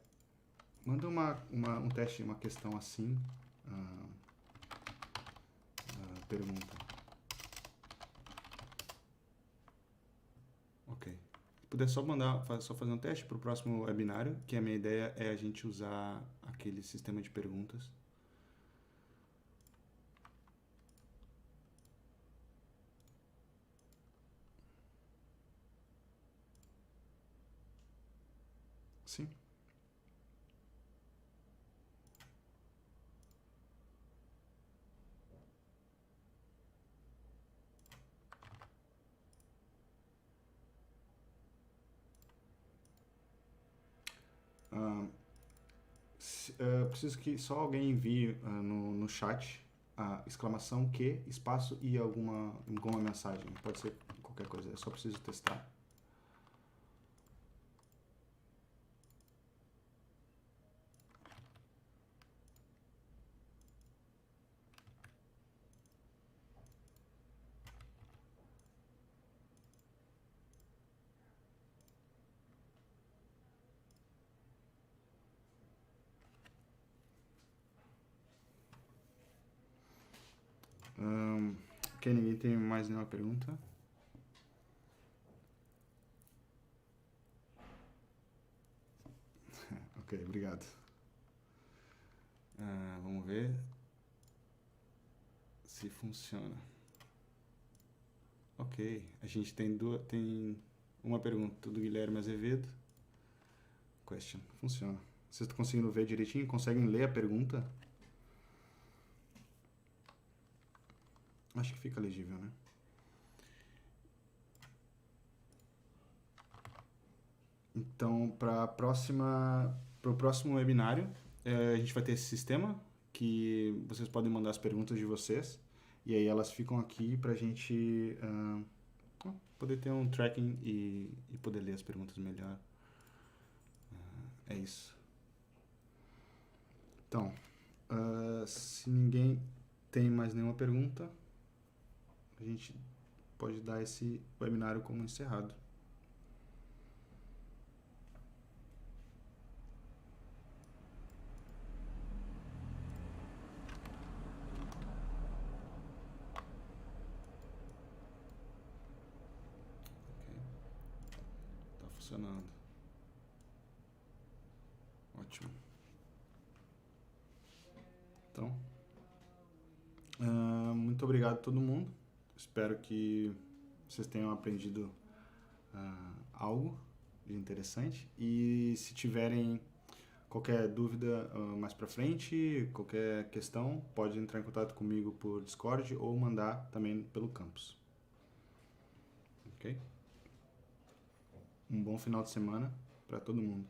manda um teste, uma questão assim. Pergunta. Ok. Se puder só mandar, só fazer um teste para o próximo webinário, que a minha ideia é a gente usar aquele sistema de perguntas. Sim. Preciso que só alguém envie no chat a exclamação que, espaço e alguma mensagem. Pode ser qualquer coisa, eu só preciso testar. Ok, ninguém tem mais nenhuma pergunta? Ok, obrigado. Vamos ver se funciona. Ok, a gente tem uma pergunta do Guilherme Azevedo. Question, funciona. Vocês estão conseguindo ver direitinho? Conseguem ler a pergunta? Acho que fica legível, né? Então, para o próximo webinário, a gente vai ter esse sistema que vocês podem mandar as perguntas de vocês e aí elas ficam aqui para a gente poder ter um tracking e poder ler as perguntas melhor. É isso. Então, se ninguém tem mais nenhuma pergunta, a gente pode dar esse webinário como encerrado. Tá funcionando. Ótimo. Então, muito obrigado a todo mundo. Espero que vocês tenham aprendido algo de interessante. E se tiverem qualquer dúvida mais pra frente, qualquer questão, pode entrar em contato comigo por Discord ou mandar também pelo campus. Ok? Um bom final de semana para todo mundo.